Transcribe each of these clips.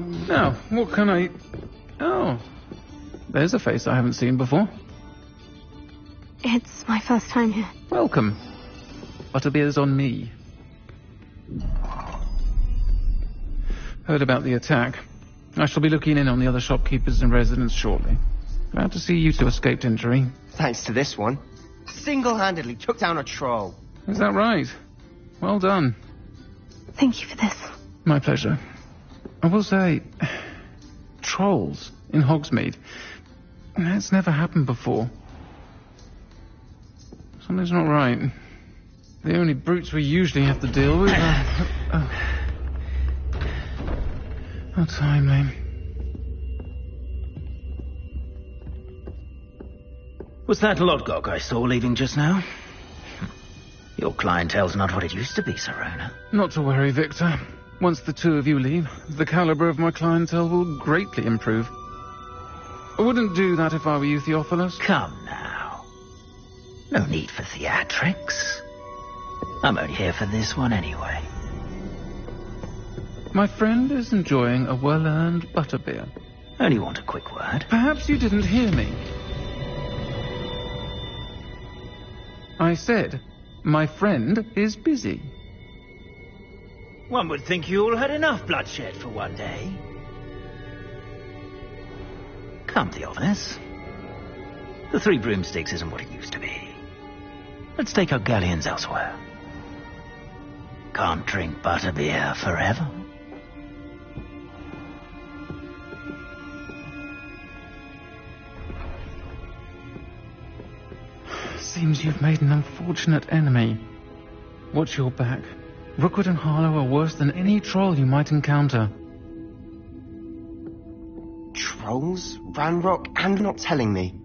Now, what can I... Oh, there's a face I haven't seen before. It's my first time here. Welcome. Butterbeer's on me. Heard about the attack. I shall be looking in on the other shopkeepers and residents shortly. Glad to see you two escaped injury. Thanks to this one. Single-handedly took down a troll. Is that right? Well done. Thank you for this. My pleasure. I will say, trolls in Hogsmeade. That's never happened before. Something's not right. The only brutes we usually have to deal with are... How timely. Was that Lodgok I saw leaving just now? Your clientele's not what it used to be, Sirona. Not to worry, Victor. Once the two of you leave, the caliber of my clientele will greatly improve. I wouldn't do that if I were you, Theophilus. Come now. No need for theatrics. I'm only here for this one anyway. My friend is enjoying a well-earned butterbeer. Only want a quick word. Perhaps you didn't hear me. I said, my friend is busy. One would think you all had enough bloodshed for one day. Come, Theophilus. The Three Broomsticks isn't what it used to be. Let's take our galleons elsewhere. Can't drink butterbeer forever. Seems you've made an unfortunate enemy. Watch your back. Rookwood and Harlow are worse than any troll you might encounter. Trolls? Ranrock? And not telling me?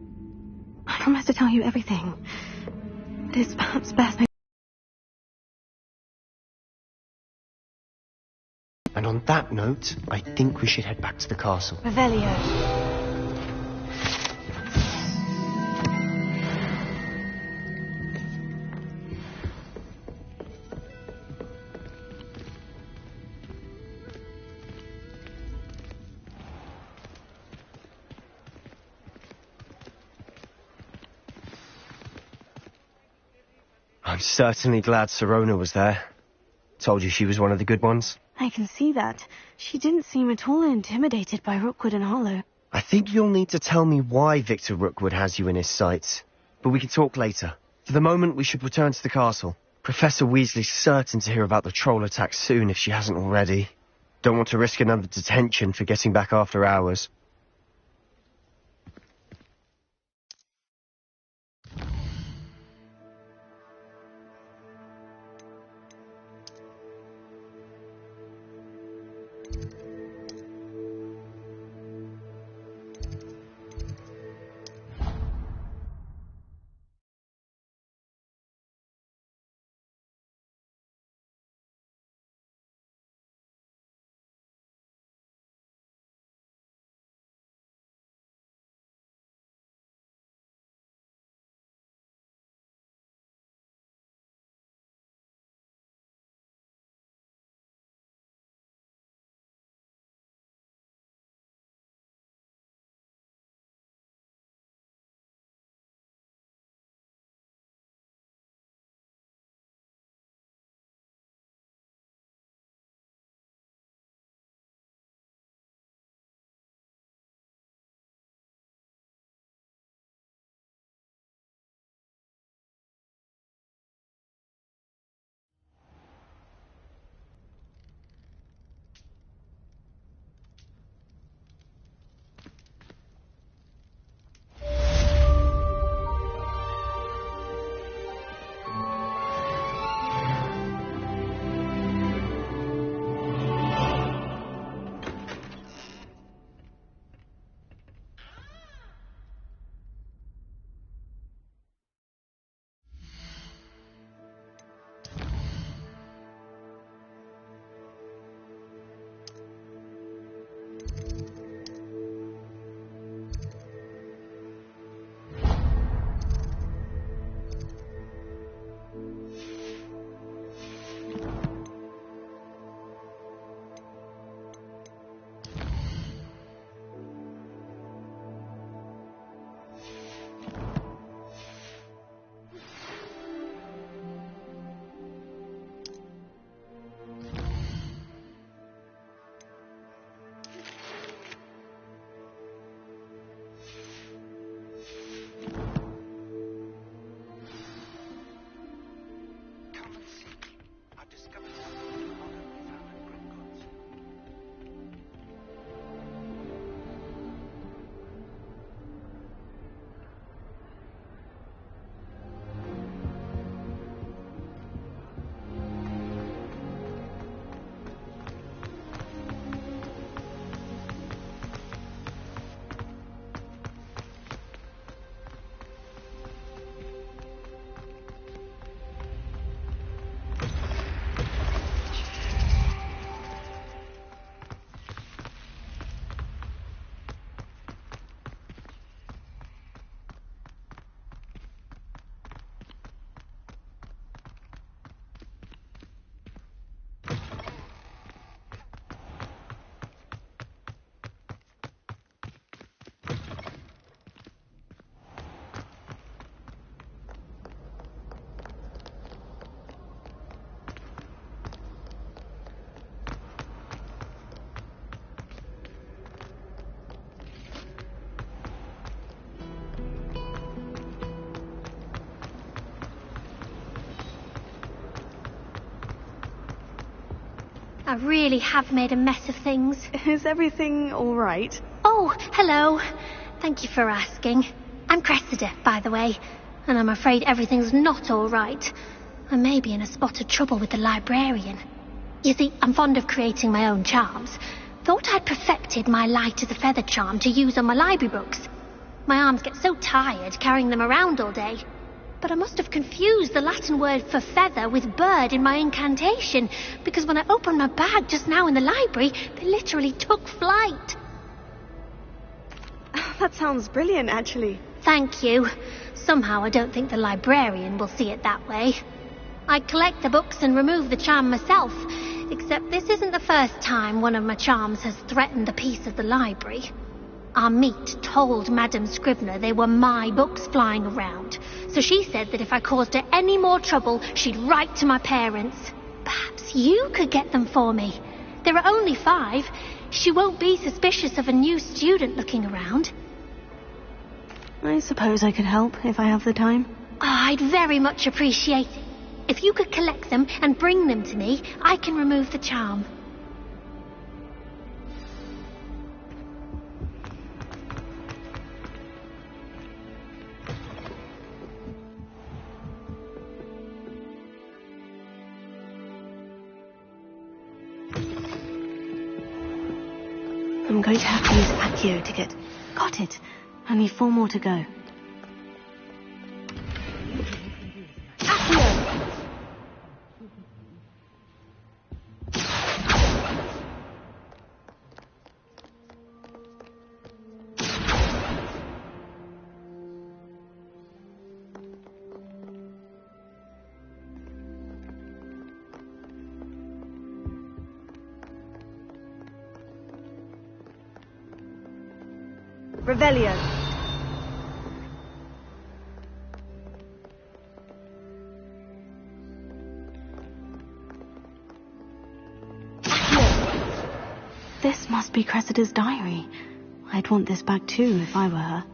I promised to tell you everything. It is perhaps best I... And on that note, I think we should head back to the castle. Revelio. I'm certainly glad Sirona was there. Told you she was one of the good ones. I can see that. She didn't seem at all intimidated by Rookwood and Harlow. I think you'll need to tell me why Victor Rookwood has you in his sights. But we can talk later. For the moment, we should return to the castle. Professor Weasley's certain to hear about the troll attack soon if she hasn't already. Don't want to risk another detention for getting back after hours. I really have made a mess of things. Is everything all right? Oh, hello. Thank you for asking. I'm Cressida, by the way, and I'm afraid everything's not all right. I may be in a spot of trouble with the librarian. You see, I'm fond of creating my own charms. Thought I'd perfected my light as a feather charm to use on my library books. My arms get so tired carrying them around all day. But I must have confused the Latin word for feather with bird in my incantation, because when I opened my bag just now in the library, they literally took flight. That sounds brilliant, actually. Thank you. Somehow I don't think the librarian will see it that way. I collect the books and remove the charm myself, except this isn't the first time one of my charms has threatened the peace of the library. Our meet told Madame Scrivener they were my books flying around, so she said that if I caused her any more trouble, she'd write to my parents. Perhaps you could get them for me. There are only 5. She won't be suspicious of a new student looking around. I suppose I could help if I have the time. Oh, I'd very much appreciate it. If you could collect them and bring them to me, I can remove the charm. I'm going to have to use Accio to get... Got it. Only 4 more to go. Accio! Revelio. This must be Cressida's diary. I'd want this back too if I were her.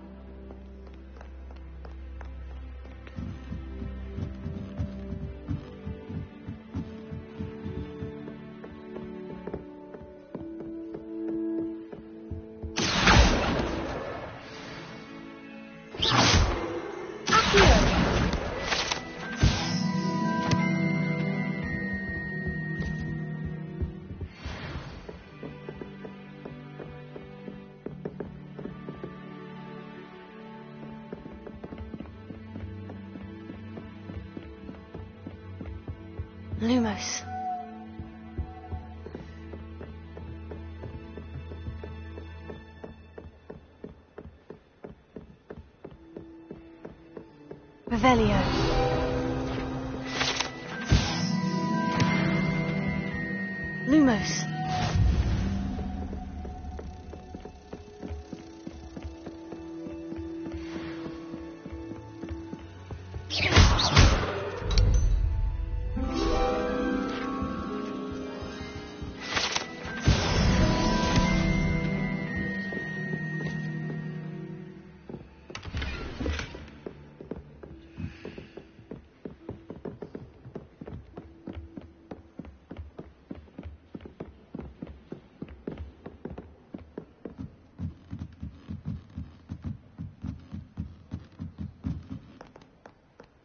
Lumos. Revelio. Lumos.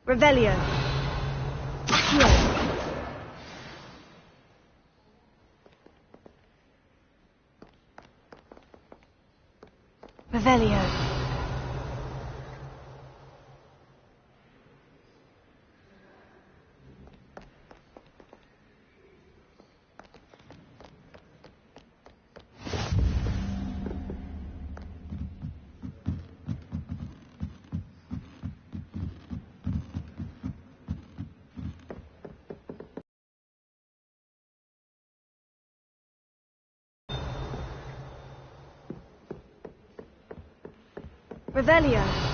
Revelio. Accio. Revelio. Revelio.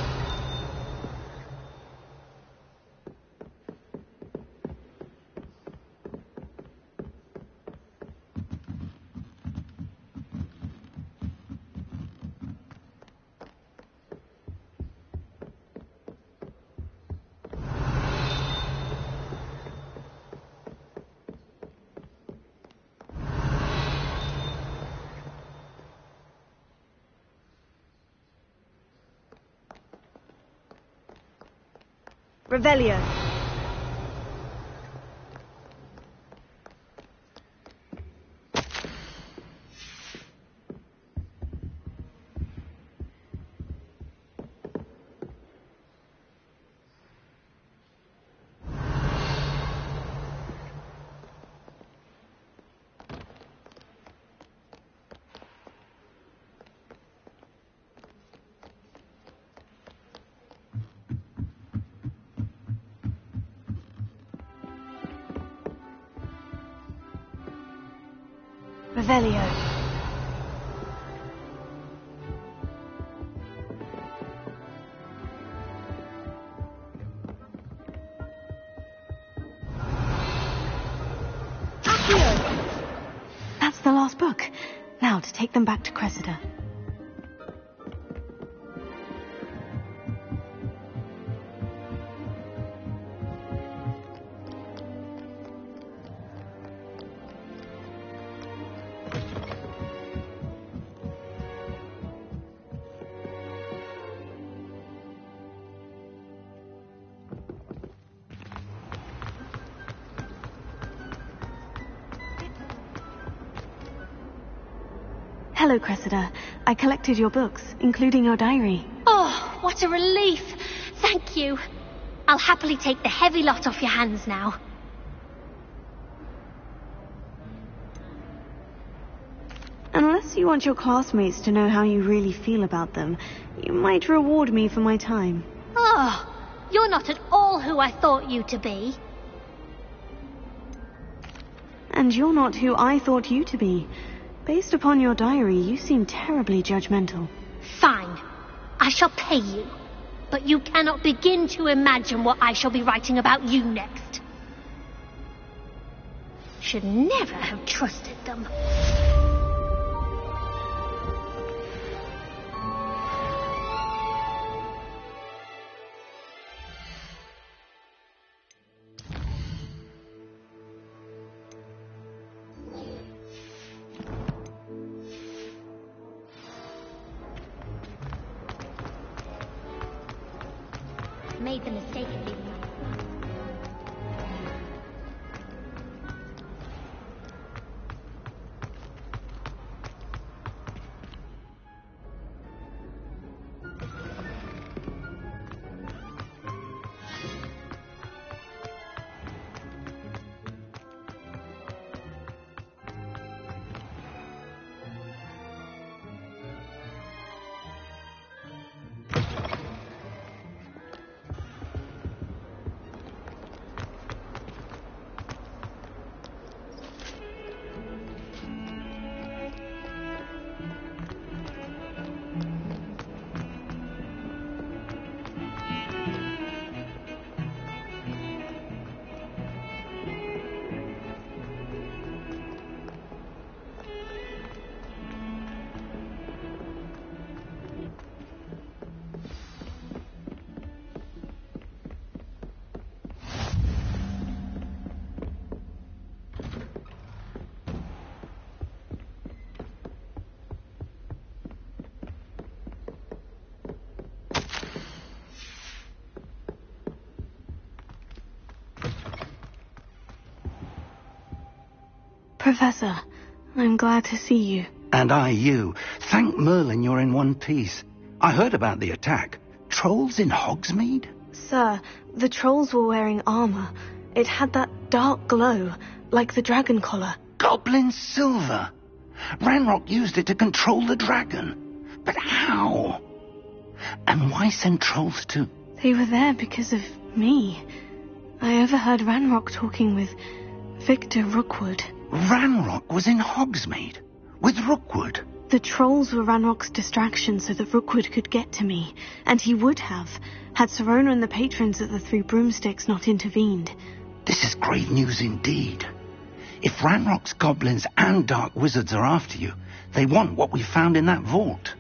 Revelio. Revelio. That's the last book. Now to take them back to Cressida. Hello, Cressida. I collected your books, including your diary. Oh, what a relief. Thank you. I'll happily take the heavy lot off your hands now. Unless you want your classmates to know how you really feel about them, you might reward me for my time. Oh, you're not at all who I thought you to be. And you're not who I thought you to be. Based upon your diary, you seem terribly judgmental. Fine. I shall pay you. But you cannot begin to imagine what I shall be writing about you next. Should never have trusted them. Made the mistake of leaving. Professor, I'm glad to see you. And I you. Thank Merlin you're in one piece. I heard about the attack. Trolls in Hogsmeade? Sir, the trolls were wearing armor. It had that dark glow, like the dragon collar. Goblin silver. Ranrock used it to control the dragon. But how? And why send trolls to... They were there because of me. I overheard Ranrock talking with Victor Rookwood. Ranrock was in Hogsmeade with Rookwood. The trolls were Ranrock's distraction so that Rookwood could get to me, and he would have, had Sirona and the patrons of the Three Broomsticks not intervened. This is great news indeed. If Ranrock's goblins and dark wizards are after you, they want what we found in that vault.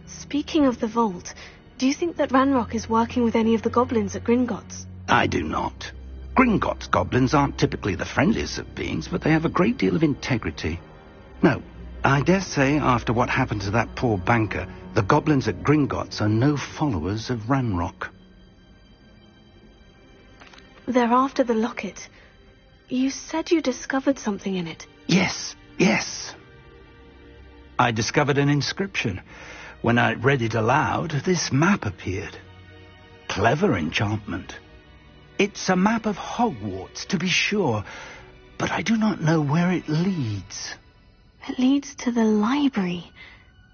Speaking of the vault, do you think that Ranrock is working with any of the goblins at Gringotts? I do not. Gringotts goblins aren't typically the friendliest of beings, but they have a great deal of integrity. No, I dare say, after what happened to that poor banker, the goblins at Gringotts are no followers of Ranrock. They're after the locket. You said you discovered something in it. Yes. I discovered an inscription. When I read it aloud, this map appeared. Clever enchantment. It's a map of Hogwarts, to be sure, but I do not know where it leads. It leads to the library.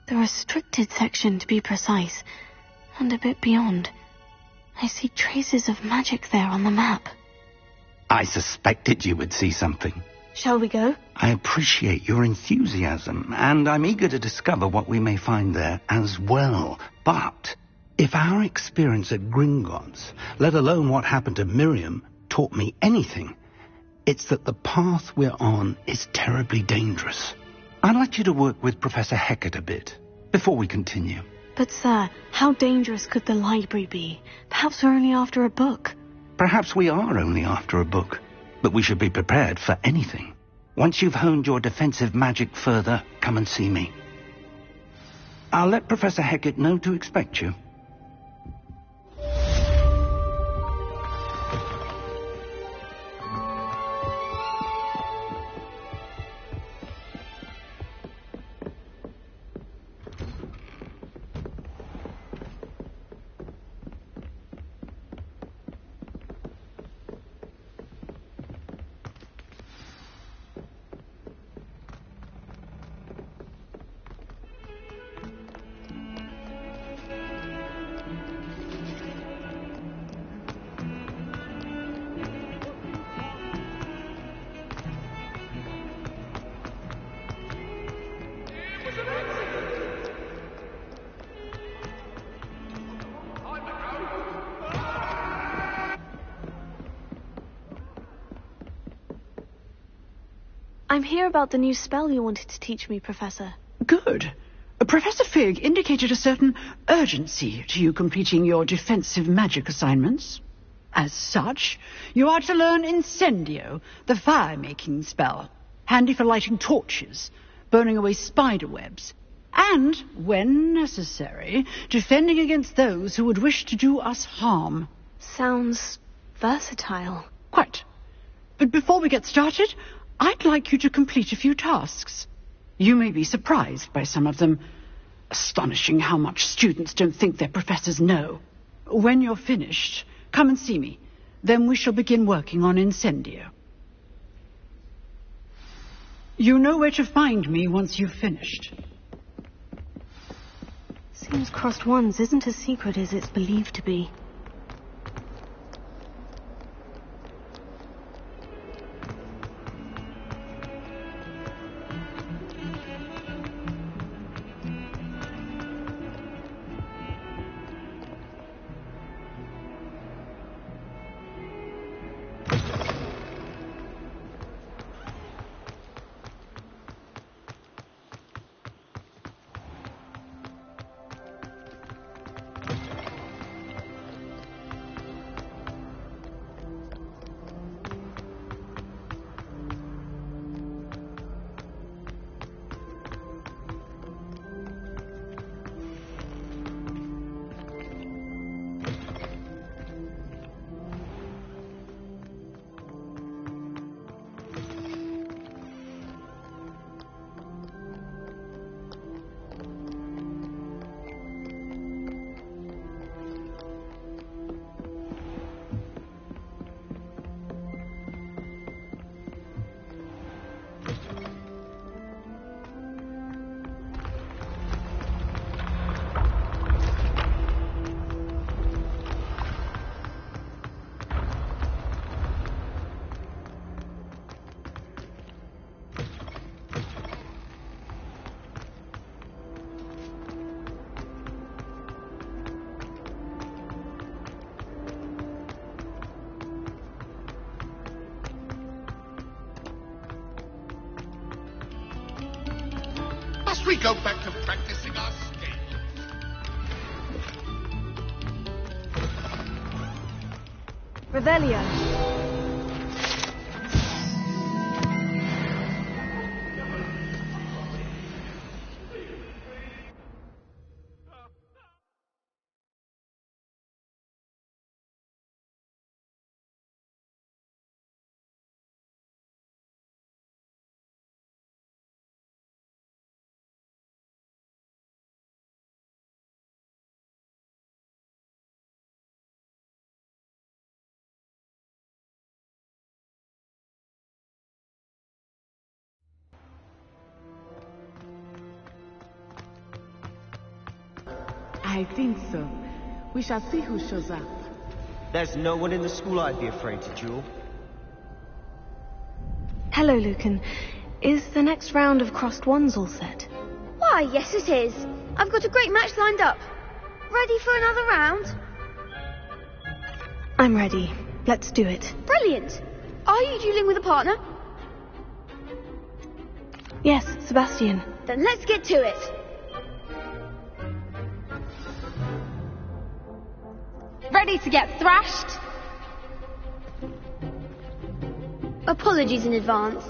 The restricted section, to be precise. And a bit beyond. I see traces of magic there on the map. I suspected you would see something. Shall we go? I appreciate your enthusiasm, and I'm eager to discover what we may find there as well. But if our experience at Gringotts, let alone what happened to Miriam, taught me anything, it's that the path we're on is terribly dangerous. I'd like you to work with Professor Hecat a bit, before we continue. But, sir, how dangerous could the library be? Perhaps we're only after a book. Perhaps we are only after a book, but we should be prepared for anything. Once you've honed your defensive magic further, come and see me. I'll let Professor Hecat know to expect you. I'm here about the new spell you wanted to teach me, Professor. Good. Professor Fig indicated a certain urgency to you completing your defensive magic assignments. As such, you are to learn Incendio, the fire-making spell, handy for lighting torches, burning away spider webs, and, when necessary, defending against those who would wish to do us harm. Sounds versatile. Quite. But before we get started, I'd like you to complete a few tasks. You may be surprised by some of them. Astonishing how much students don't think their professors know. When you're finished, come and see me. Then we shall begin working on Incendio. You know where to find me once you've finished. Seems Crossed Wands isn't as secret as it's believed to be. We go back to practicing our skate. Revelio. I think so. We shall see who shows up. There's no one in the school I'd be afraid to duel. Hello, Lucan. Is the next round of crossed wands all set? Why, yes it is. I've got a great match lined up. Ready for another round? I'm ready. Let's do it. Brilliant. Are you dueling with a partner? Yes, Sebastian. Then let's get to it. Ready to get thrashed? Apologies in advance.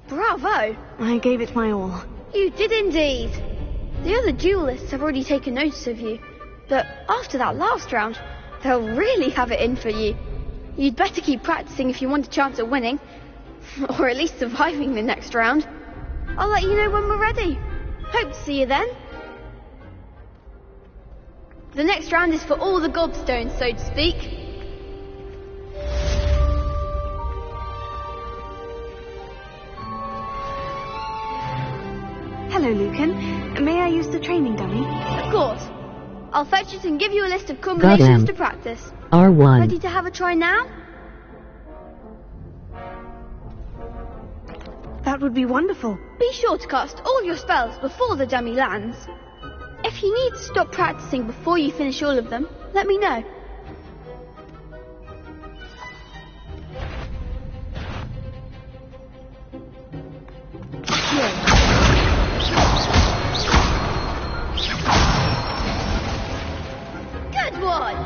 Bravo! I gave it my all. You did indeed. The other duelists have already taken notice of you, but after that last round, they'll really have it in for you. You'd better keep practicing if you want a chance at winning, or at least surviving the next round. I'll let you know when we're ready. Hope to see you then. The next round is for all the gobstones, so to speak. Hello, Lucan. May I use the training dummy? Of course. I'll fetch it and give you a list of combinations to practice. R1. Ready to have a try now? That would be wonderful. Be sure to cast all your spells before the dummy lands. If you need to stop practicing before you finish all of them, let me know. Good one!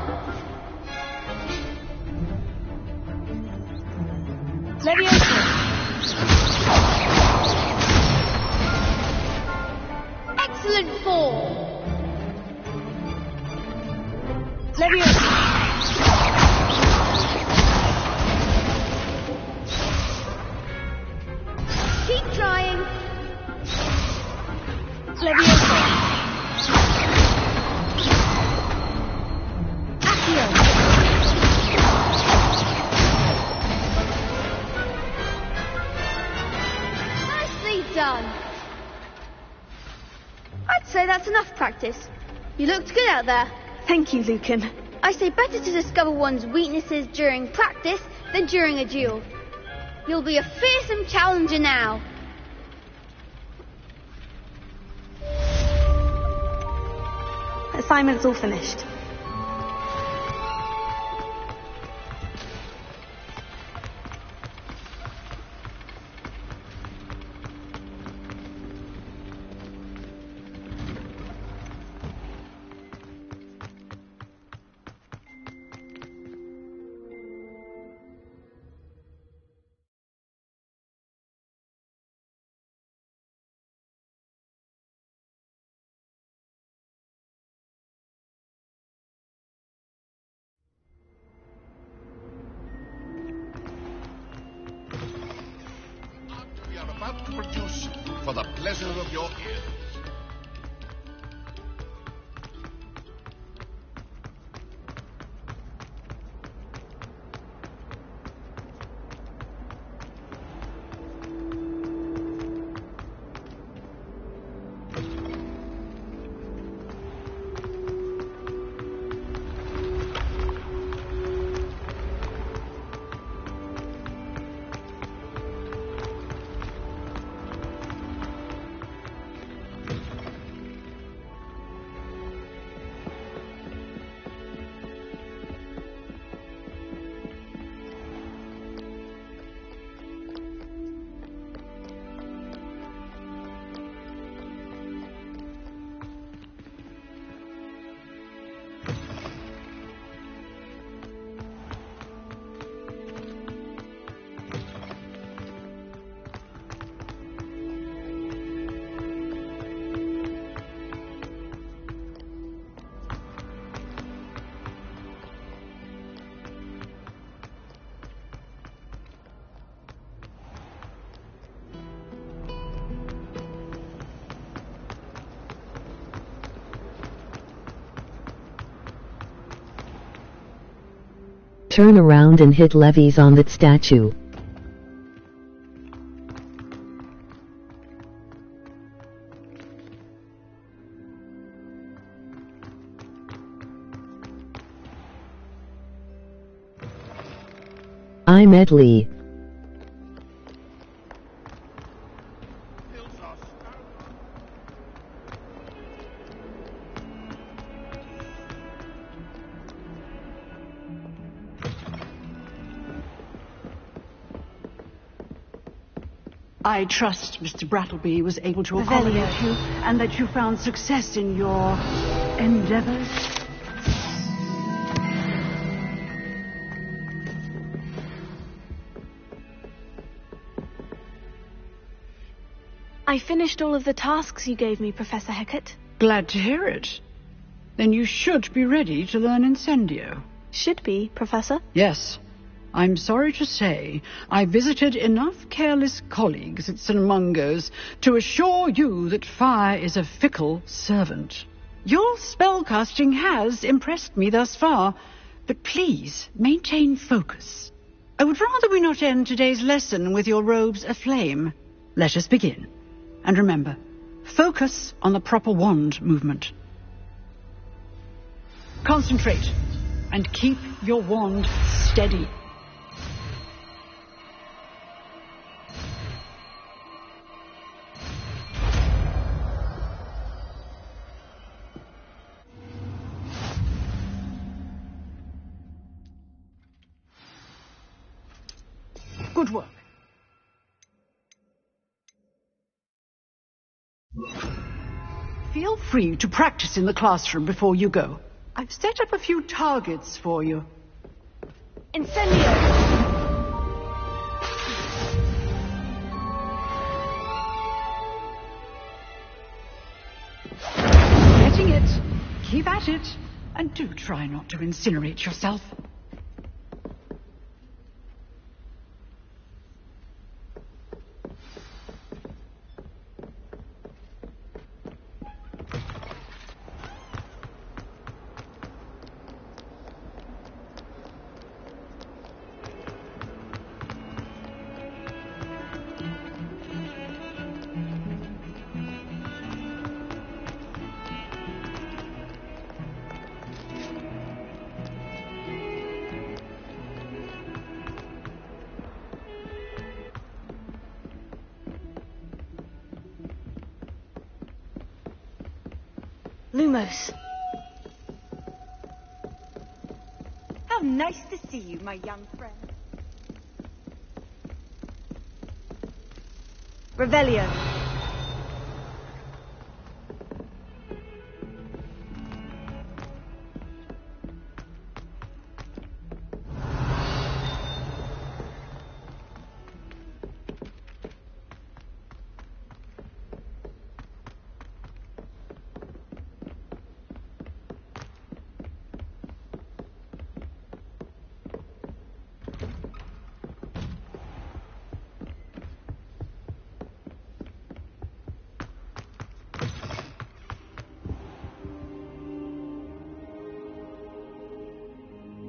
Excellent form! Keep trying. Nicely done. I'd say that's enough practice. You looked good out there. Thank you, Lucan. I say better to discover one's weaknesses during practice than during a duel. You'll be a fearsome challenger now. Assignment's all finished. We are about to produce for the pleasure of your ears. Turn around and hit levies on that statue. I'm Edley. I trust Mr. Brattleby was able to accommodate you, and that you found success in your endeavors. I finished all of the tasks you gave me, Professor Hecat. Glad to hear it. Then you should be ready to learn Incendio. Should be, Professor? Yes. I'm sorry to say, I visited enough careless colleagues at St. Mungo's to assure you that fire is a fickle servant. Your spellcasting has impressed me thus far, but please maintain focus. I would rather we not end today's lesson with your robes aflame. Let us begin. And remember, focus on the proper wand movement. Concentrate, and keep your wand steady. Good work. Feel free to practice in the classroom before you go. I've set up a few targets for you. Incendio! Getting it. Keep at it. And do try not to incinerate yourself. Lumos. How nice to see you, my young friend. Revelio.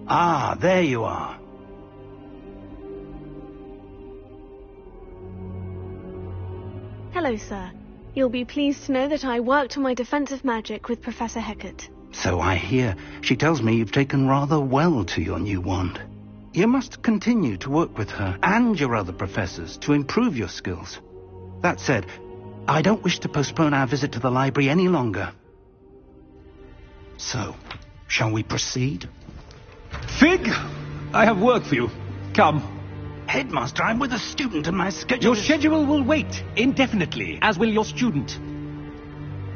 Ah, there you are. Hello, sir. You'll be pleased to know that I worked on my defensive magic with Professor Hecat. So I hear. She tells me you've taken rather well to your new wand. You must continue to work with her and your other professors to improve your skills. That said, I don't wish to postpone our visit to the library any longer. So, shall we proceed? Fig, I have work for you. Come. Headmaster, I'm with a student and my schedule Your schedule will wait indefinitely, as will your student.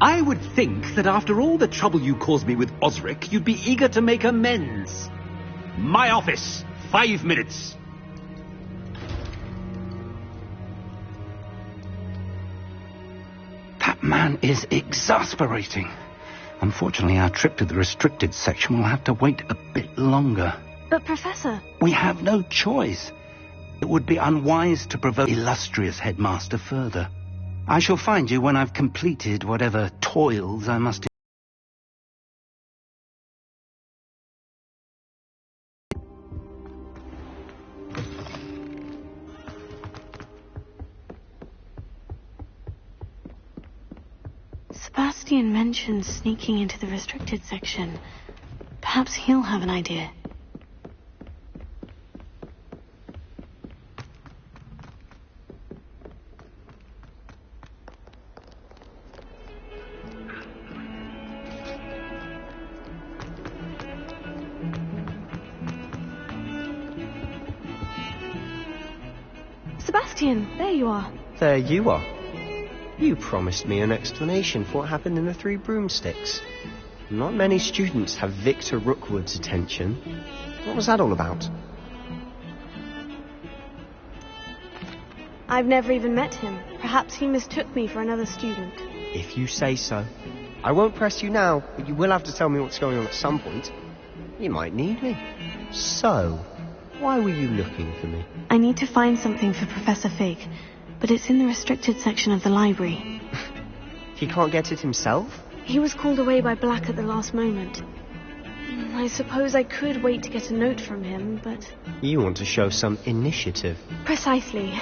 I would think that after all the trouble you caused me with Osric, you'd be eager to make amends. My office, 5 minutes. That man is exasperating. Unfortunately, our trip to the restricted section will have to wait a bit longer. But, Professor... We have no choice. It would be unwise to provoke illustrious headmaster further. I shall find you when I've completed whatever toils I must... Sebastian mentioned sneaking into the restricted section. Perhaps he'll have an idea. Sebastian, there you are. There you are. You promised me an explanation for what happened in the Three Broomsticks. Not many students have Victor Rookwood's attention. What was that all about? I've never even met him. Perhaps he mistook me for another student. If you say so. I won't press you now, but you will have to tell me what's going on at some point. You might need me. So, why were you looking for me? I need to find something for Professor Fig, but it's in the restricted section of the library. He can't get it himself? He was called away by Black at the last moment. I suppose I could wait to get a note from him, but... You want to show some initiative. Precisely.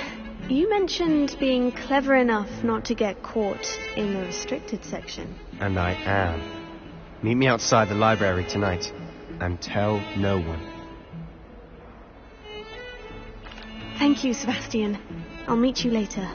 You mentioned being clever enough not to get caught in the restricted section. And I am. Meet me outside the library tonight, and tell no one. Thank you, Sebastian. I'll meet you later.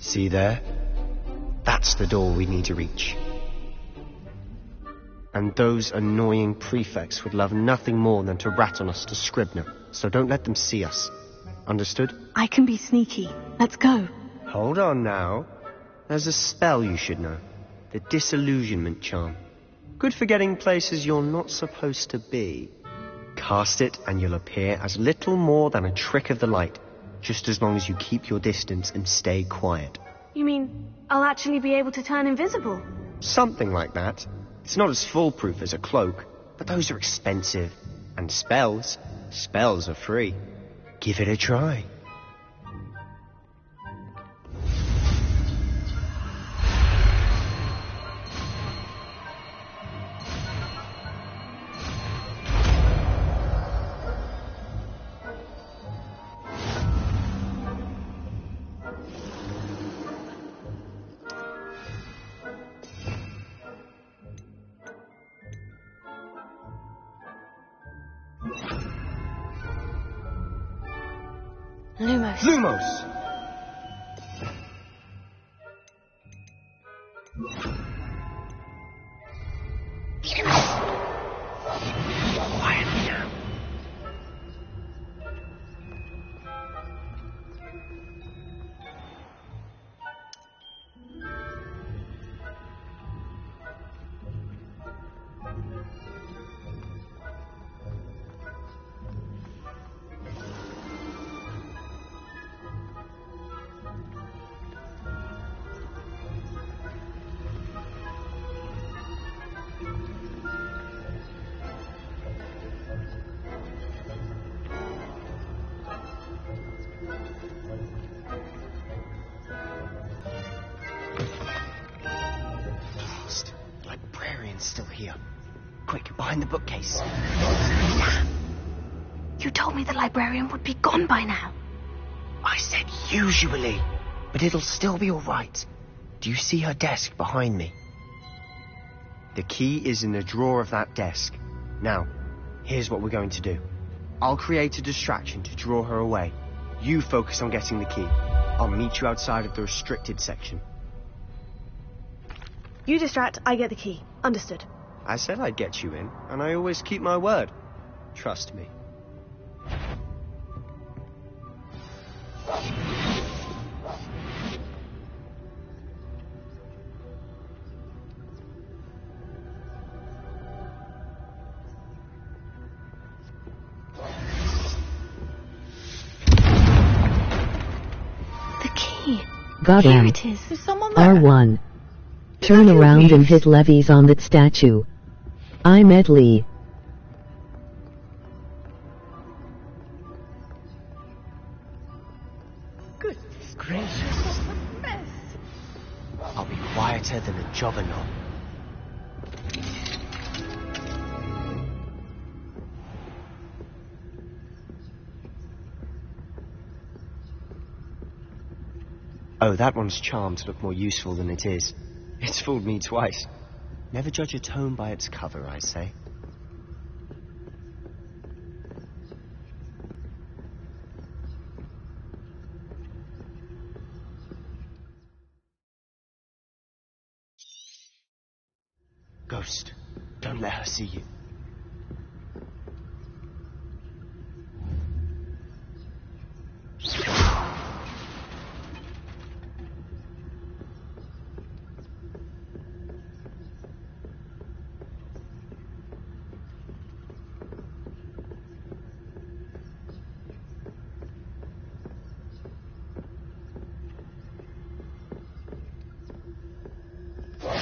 See there? That's the door we need to reach. And those annoying prefects would love nothing more than to rat on us to Scribner, so don't let them see us. Understood? I can be sneaky. Let's go. Hold on now. There's a spell you should know. The Disillusionment Charm. Good for getting places you're not supposed to be. Cast it and you'll appear as little more than a trick of the light. Just as long as you keep your distance and stay quiet. You mean I'll actually be able to turn invisible? Something like that. It's not as foolproof as a cloak, but those are expensive. And spells are free. Give it a try. Lumos. Lumos! Quietly now. Still here. Quick, behind the bookcase. You told me the librarian would be gone by now. I said usually, but it'll still be all right. Do you see her desk behind me? The key is in the drawer of that desk. Now, here's what we're going to do. I'll create a distraction to draw her away. You focus on getting the key. I'll meet you outside of the restricted section. You distract, I get the key. Understood. I said I'd get you in, and I always keep my word. Trust me. The key. Got Here him. it is. Is someone on there? R1. Turn around and hit levies on that statue. I medley. Goodness gracious, what a mess. I'll be quieter than a juggernaut. Oh, that one's charmed to look more useful than it is. It's fooled me twice. Never judge a tome by its cover, I say. Ghost, don't let her see you.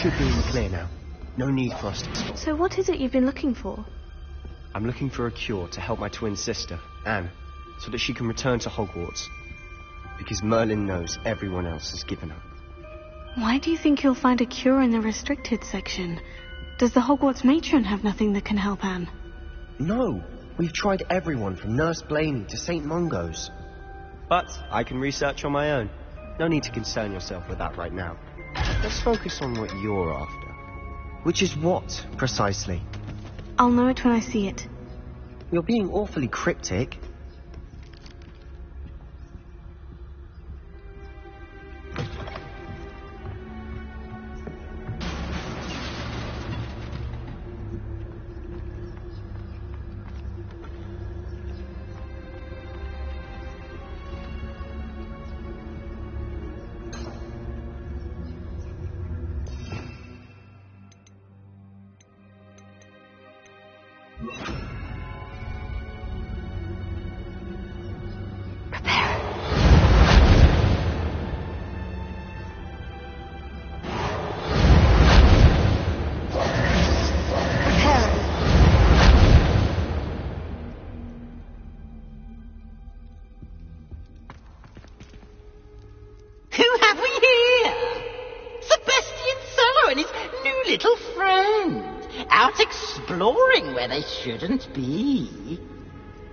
Should be in the clear now. No need for us to stop. So what is it you've been looking for? I'm looking for a cure to help my twin sister, Anne, so that she can return to Hogwarts. Because Merlin knows everyone else has given up. Why do you think you'll find a cure in the restricted section? Does the Hogwarts matron have nothing that can help Anne? No, we've tried everyone from Nurse Blaney to St. Mungo's. But I can research on my own. No need to concern yourself with that right now. Let's focus on what you're after. Which is what, precisely? I'll know it when I see it. You're being awfully cryptic. Little friend, out exploring where they shouldn't be.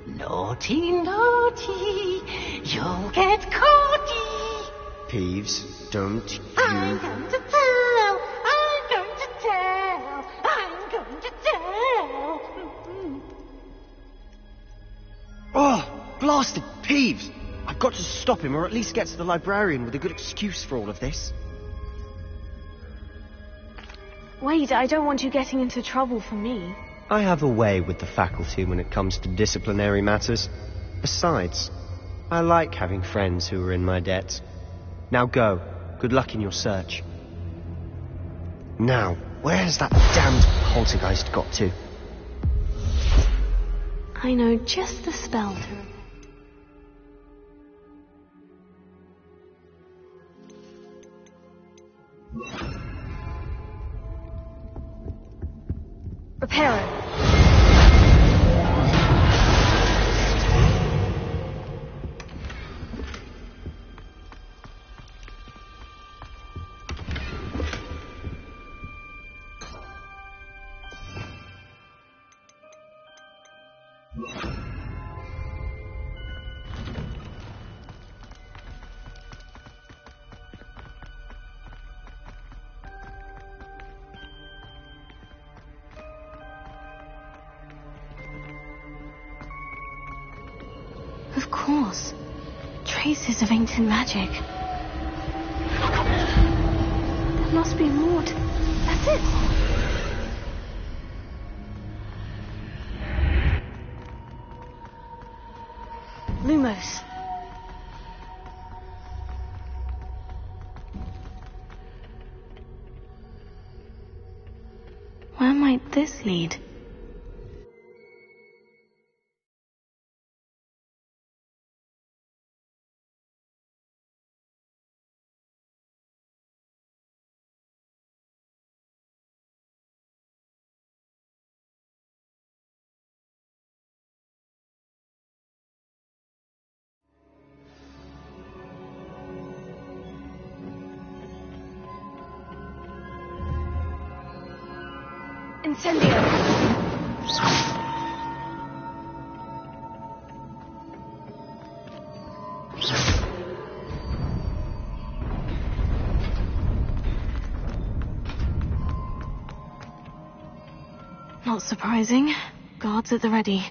Naughty, naughty, you'll get caughty. Peeves, don't you... I'm going to tell, I'm going to tell, I'm going to tell. Oh, blasted Peeves! I've got to stop him, or at least get to the librarian with a good excuse for all of this. Wait, I don't want you getting into trouble for me. I have a way with the faculty when it comes to disciplinary matters. Besides, I like having friends who are in my debt. Now go. Good luck in your search. Now, where's that damned poltergeist got to? I know just the spell to repair it. Of course. Traces of ancient magic. There must be more to... That's it! Lumos. Where might this lead? Incendio! Not surprising. Guards at the ready.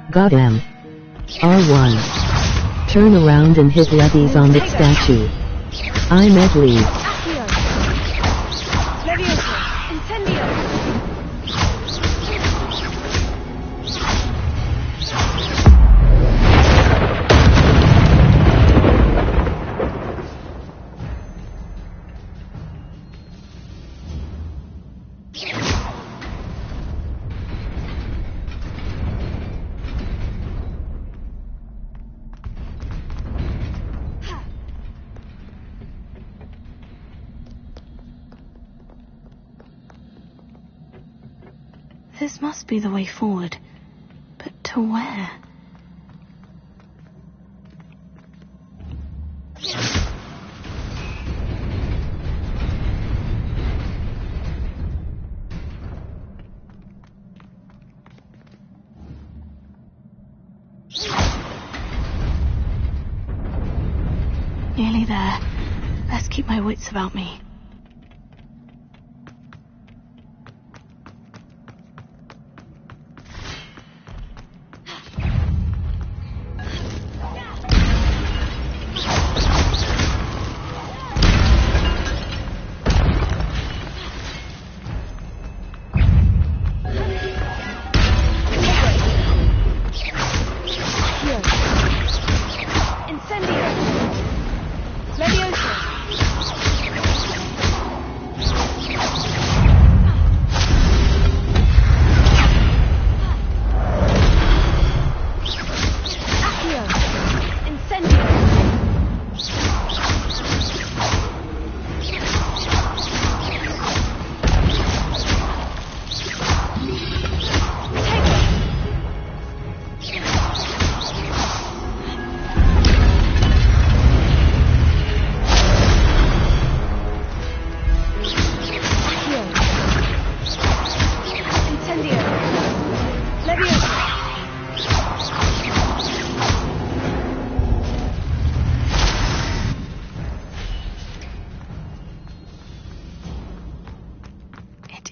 Got him. R1. Turn around and hit levies on that statue. I'm at lead. This must be the way forward. But to where? Nearly there. Best keep my wits about me.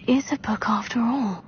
Is a book after all.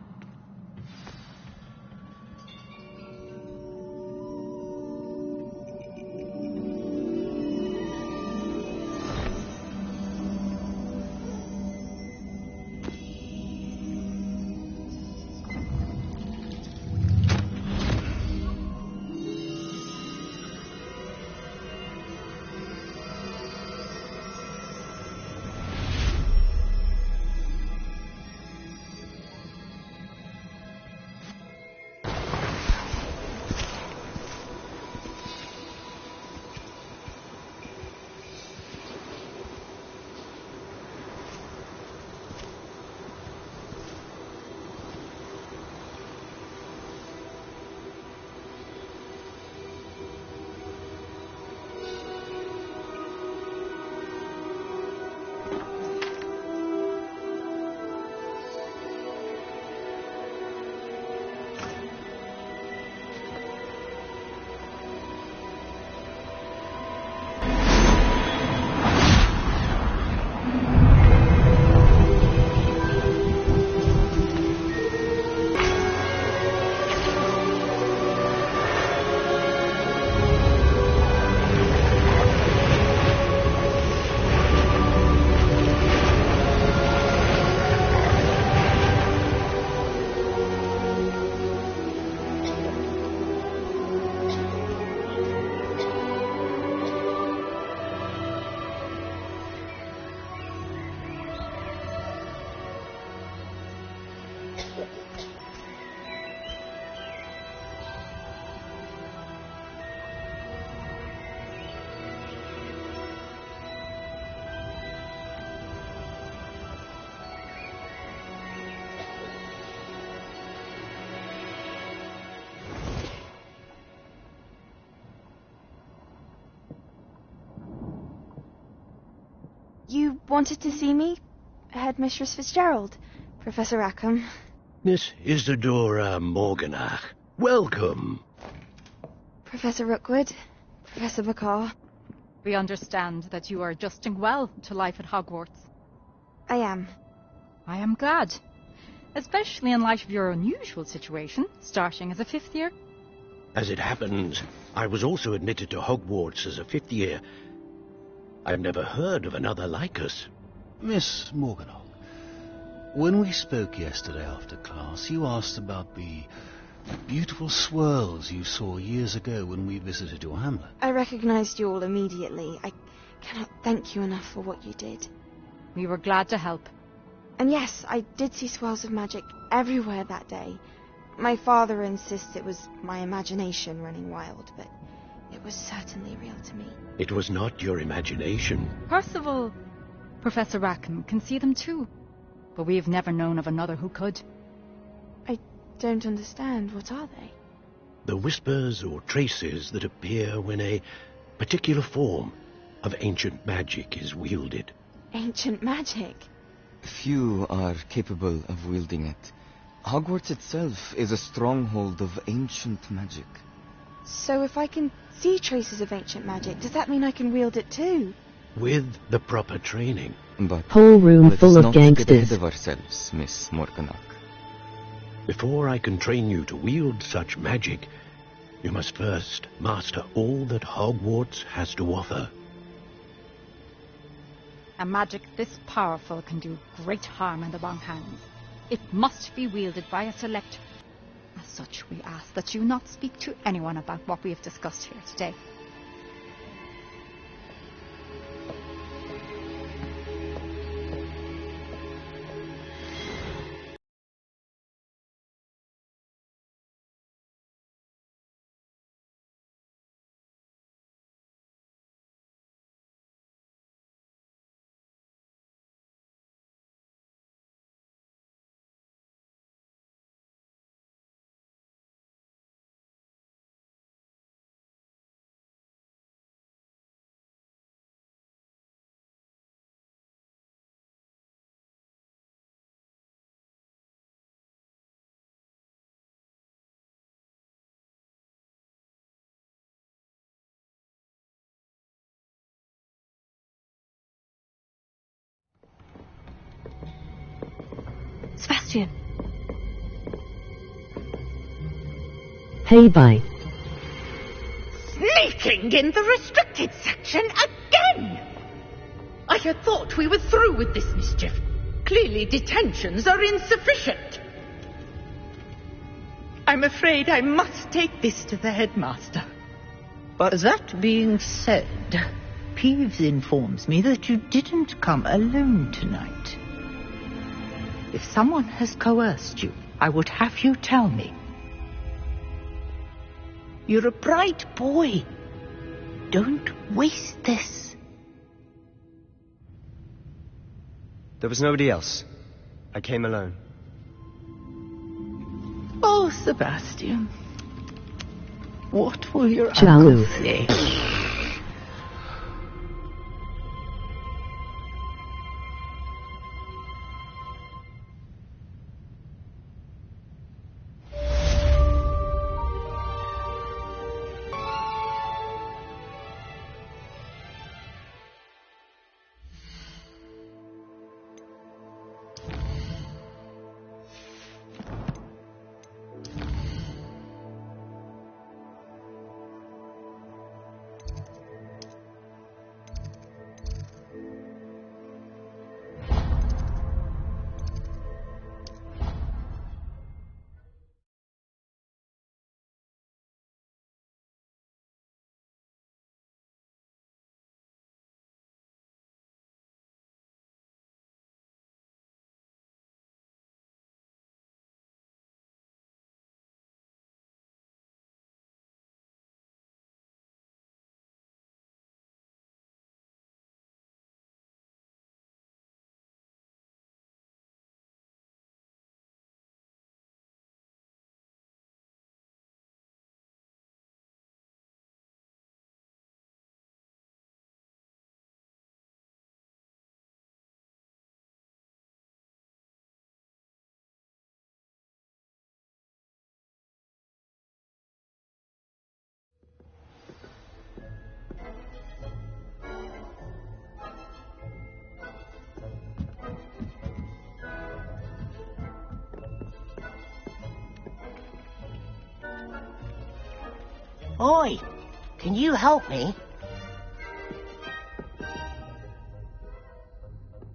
You wanted to see me? Headmistress Fitzgerald, Professor Rackham. Miss Isadora Morganach, welcome. Professor Rookwood, Professor McCaw. We understand that you are adjusting well to life at Hogwarts. I am. I am glad. Especially in light of your unusual situation, starting as a 5th year. As it happens, I was also admitted to Hogwarts as a 5th year. I've never heard of another like us. Miss Morganach, when we spoke yesterday after class, you asked about the beautiful swirls you saw years ago when we visited your hamlet. I recognized you all immediately. I cannot thank you enough for what you did. We were glad to help. And yes, I did see swirls of magic everywhere that day. My father insists it was my imagination running wild, but it was certainly real to me. It was not your imagination. Percival, Professor Rackham can see them too, but we have never known of another who could. I don't understand. What are they? The whispers or traces that appear when a particular form of ancient magic is wielded. Ancient magic? Few are capable of wielding it. Hogwarts itself is a stronghold of ancient magic. So if I can see traces of ancient magic, does that mean I can wield it too? With the proper training. But whole room let's full of not gangsters. get ahead of ourselves, Miss Morganach. Before I can train you to wield such magic, you must first master all that Hogwarts has to offer. A magic this powerful can do great harm in the wrong hands. It must be wielded by a select. As such, we ask that you not speak to anyone about what we have discussed here today. Sebastian. Hey, bye. Sneaking in the restricted section again! I had thought we were through with this mischief. Clearly detentions are insufficient. I'm afraid I must take this to the headmaster. But that being said, Peeves informs me that you didn't come alone tonight. If someone has coerced you, I would have you tell me. You're a bright boy. Don't waste this. There was nobody else. I came alone. Oh, Sebastian. What will your Chalu. uncle say? Oi, can you help me?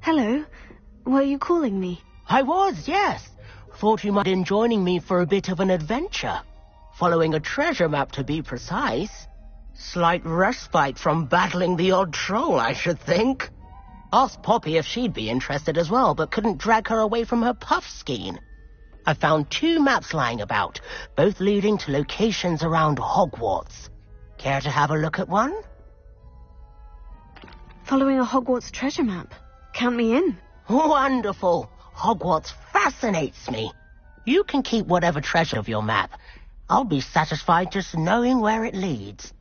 Hello? Were you calling me? I was, yes. Thought you might in joining me for a bit of an adventure. Following a treasure map, to be precise. Slight respite from battling the odd troll, I should think. Asked Poppy if she'd be interested as well, but couldn't drag her away from her puff skein. I found 2 maps lying about, both leading to locations around Hogwarts. Care to have a look at one? Following a Hogwarts treasure map. Count me in. Wonderful. Hogwarts fascinates me. You can keep whatever treasure of your map. I'll be satisfied just knowing where it leads.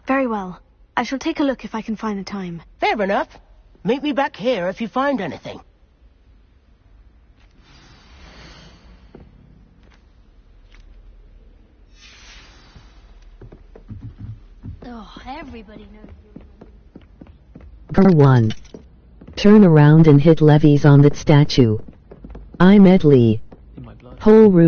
Very well. I shall take a look if I can find the time. Fair enough. Meet me back here if you find anything. Oh, everybody knows you. Per 1. Turn around and hit levies on that statue. I met Lee. Whole room.